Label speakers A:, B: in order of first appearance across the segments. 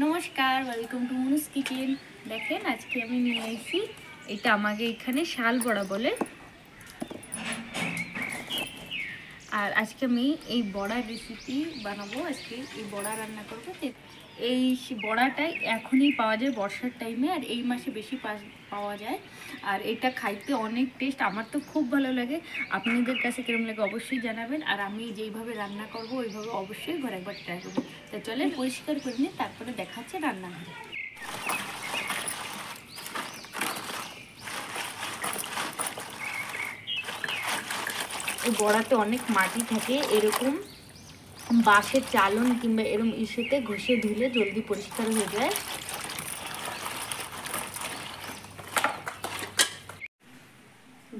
A: নমস্কার, welcome to মনুস kitchen. দেখেন আজকে আমি নিয়ে এসেছি, এটা আমাকে এখানে শাল বড়া বলে। আর আজকে আমি এই বড়ার রেসিপি বানাবো। আজকে এই বড়া রান্না করবো। এই বড়াটাই এখনই পাওয়া যায় বর্ষার টাইমে, আর এই মাসে বেশি পাওয়া যায়। আর এটা খাইতে অনেক টেস্ট, আমার তো খুব ভালো লাগে। আপনাদের কাছে কিরকম লাগে অবশ্যই জানাবেন। আর আমি যেইভাবে রান্না করবো ওইভাবে অবশ্যই ঘরে একবার ট্রাই করবো। তো চলে পরিষ্কার করে নিয়ে তারপরে দেখাচ্ছে রান্নাঘরে। এই বড়াতে অনেক মাটি থাকে, এরকম বাঁশের চালন কিংবা এরকম ইসেতে ঘষে ধুলে জলদি পরিষ্কার হয়ে যায়।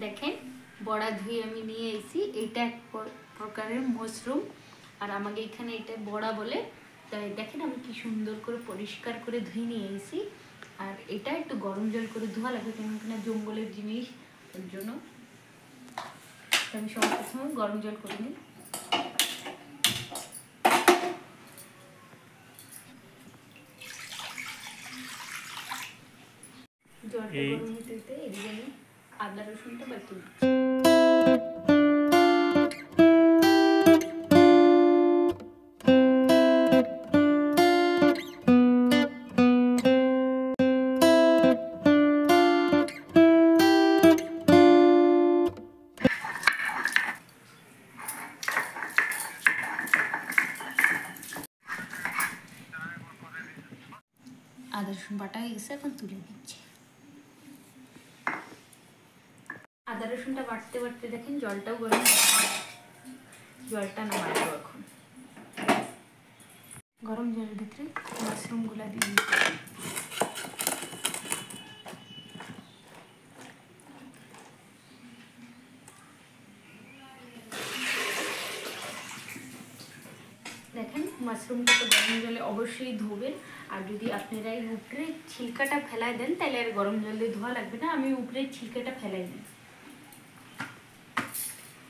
A: দেখেন বড়া ধুয়ে আমি নিয়ে এসেছি। এটা এক প্রকারের মাশরুম, আর আমাকে এখানে এটা বড়া বলে। তাই দেখেন আমি কি সুন্দর করে পরিষ্কার করে ধুয়ে নিয়ে এসেছি। আর এটা একটু গরম জল করে ধোয়া লাগবে, কেন কিনা জঙ্গলের জিনিস, ওর জন্য আমি সবসময় গরম জল করে নিই। জলটা গরম হতে হতে এদিকে আমি আদা রসুনটা বাটি আদা রসুন বাটা হয়ে গেছে, এখন তুলে দিচ্ছি। আদা রসুনটা বাটতে বাটতে দেখেন জলটাও গরম, জলটা নামাবো এখন। গরম জলের ভিতরে মাশরুমগুলা দিয়ে দিচ্ছি। দেখেন মাশরুমটা তো গরম জলে অবশ্যই ধোবেন। আর যদি আপনারা এই উপরে ছিলকাটা ফেলাই দেন তাহলে আর গরম জলে ধোয়া লাগবে না। আমি উপরে ছিলকাটা ফেলাই দিই।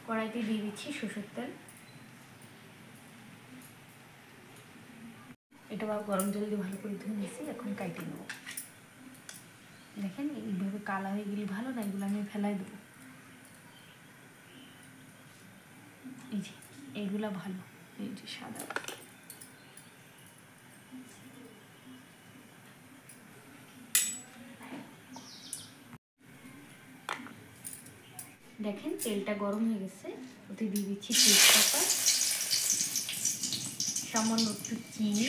A: কড়াইতে দিয়ে দিচ্ছি সরষের তেল। এটা গরম জল দিয়ে ভালো করে ধুয়ে নিয়েছি, এখন কাটিয়ে নেব। দেখেন এইভাবে কালা হয়ে গেলে ভালো না, এগুলো আমি ফেলাই দেবো। এই যে এইগুলা ভালো, এই যে সাদা। দেখেন তেলটা গরম হয়ে গেছে, ওতে দিয়ে দিচ্ছি তেজপাতা, সামান্য একটু চিনি,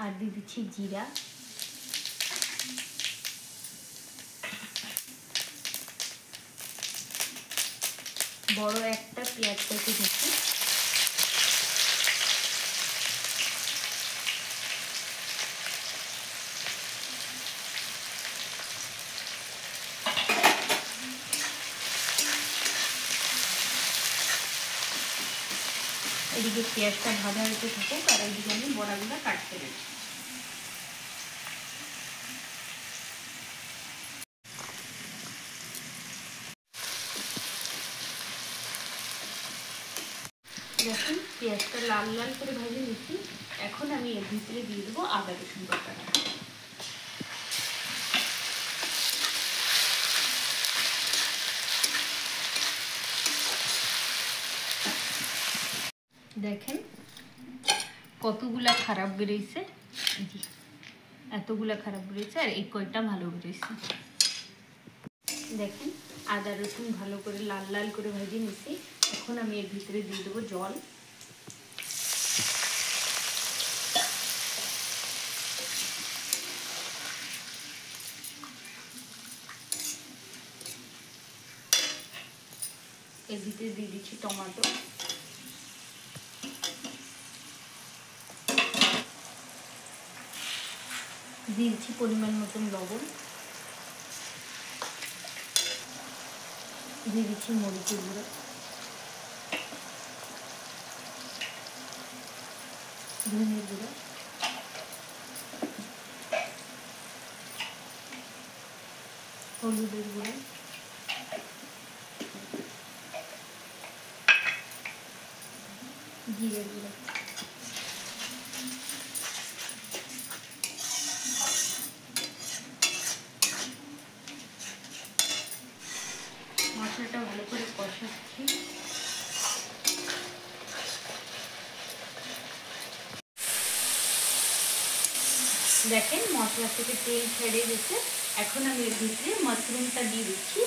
A: আর দিয়ে দিচ্ছি জিরা, বড় একটা পেঁয়াজ কেটে দিচ্ছি, এদিকে পেঁয়াজটা ভাজা হতে থাকুক, আর এদিকে আমি বড়াগুলো কাটতে দিচ্ছি। দেখুন পেঁয়াজটা লাল লাল করে ভেজে নিচ্ছি। এখন আমি এর ভিতরে দিয়ে দেবো আদা রসুন বাটাটা। দেখেন কতগুলা খারাপ বেরিয়েছে, এতগুলা খারাপ বেরিয়েছে, আর এই কয়টা ভালো বেরিয়েছে। দেখেন আদা রসুন ভালো করে লাল লাল করে ভেজে নিচ্ছি। এখন আমি এর ভিতরে দিয়ে দেবো জল। এর ভিতরে দিয়ে দিচ্ছি টমেটো, দিয়ে দিচ্ছি পরিমাণ মতন লবণ, দিয়ে দিচ্ছি মরিচের গুঁড়ো, ধনের গুঁড়ো, হলুদের গুঁড়ো, জিরের গুঁড়ো, ভালো। মশলাটা ভালো করে কষাচ্ছি। দেখেন মশলা থেকে তেল ছেড়ে গেছে। এখন আমি এর ভিতরে মাশরুমটা দিয়ে দিচ্ছি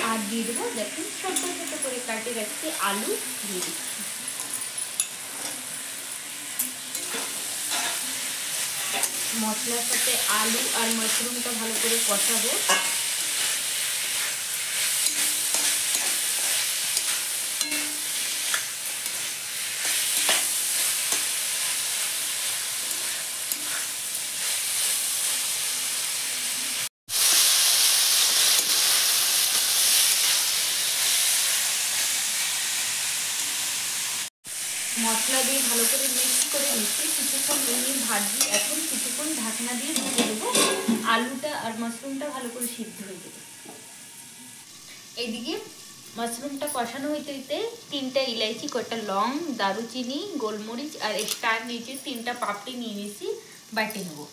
A: আর দিয়ে দেবো দেখেন ছোট ছোট করে কাটে রাখছি আলু দিয়ে দিচ্ছি। মশলার সাথে আলু আর মাশরুমটা ভালো করে কষাবো। মশলা দিয়ে ভালো করে মিক্স করে নিচ্ছি, কিছুক্ষণ এমনি ভাজি। এখন কিছুক্ষণ ঢাকনা দিয়ে ঢেকে দেবো, আলুটা আর মাশরুমটা ভালো করে সিদ্ধ হয়ে যাবে। এইদিকে মাশরুমটা কষানো হইতে হইতে 3টা ইলাইচি, কটা লং, দারুচিনি, গোলমরিচ আর স্টার নিচে 3টা পাপড়ি নিয়ে নিয়েছি, বাটে নেবো।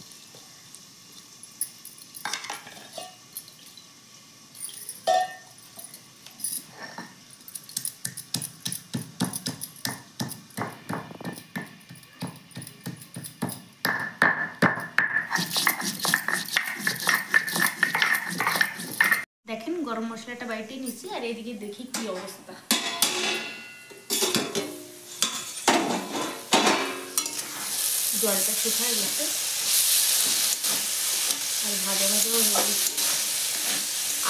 A: দেখেন গরম মশলাটা বাইটে নিচ্ছি আর এদিকে দেখি কি অবস্থা। জলটা শুকায় গেছে আর ভাজা ভাজাও হয়ে গেছে,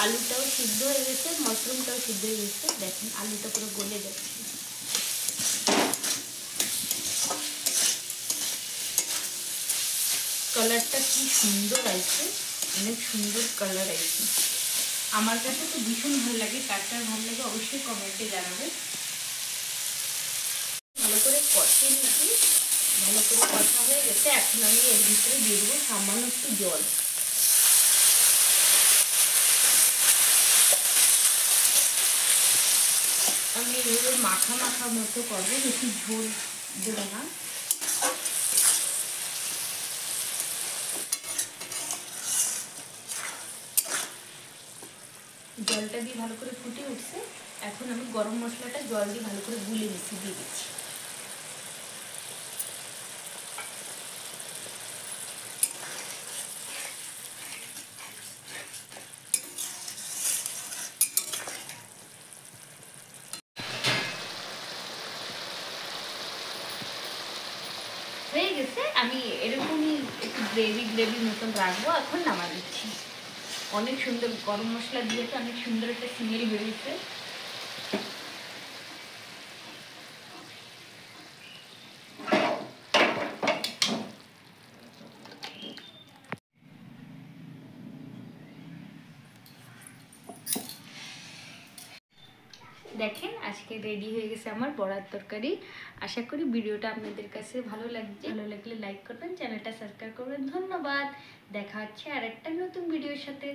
A: আলুটাও সিদ্ধ হয়ে গেছে, মাশরুমটাও সিদ্ধ হয়ে গেছে। দেখেন আলুটা পুরো গলে যাচ্ছে। কালারটা কি সুন্দর আসছে, অনেক সুন্দর কালার আসছে। আমার কাছে তো ভীষণ ভালো লাগে, কার কার ভালো লাগে অবশ্যই কমেন্টে জানাবেন। ভালো করে কষিয়ে নিচ্ছি, ভালো করে কষা হয়ে গেছে। এখন আমি এর ভিতরে দিয়ে দেবো সামান্য একটু জল। আমি এগুলো মাখা মাখা মতো করবো, বেশি ঝোল দেবো না। জলটা দিয়ে ভালো করে ফুটে উঠছে। এখন আমি গরম মশলাটা জল দিয়ে ভালো করে গুলে মিশিয়ে দিয়ে দিচ্ছি। হয়ে গেছে, আমি এরকমই একটু গ্রেভি মতন রাখবো। এখন নামা দিচ্ছি। অনেক সুন্দর গরম মশলা দিয়েছে, অনেক সুন্দর একটা স্মেল বেরিয়েছে। দেখেন আজকে রেডি হয়ে গেছে আমার বড়ার তরকারি। আশা করি ভিডিওটা আপনাদের কাছে ভালো লাগছে। ভালো লাগলে লাইক করবেন, চ্যানেলটা সাবস্ক্রাইব করবেন। ধন্যবাদ। দেখা হচ্ছে আর একটা নতুন ভিডিওর সাথে।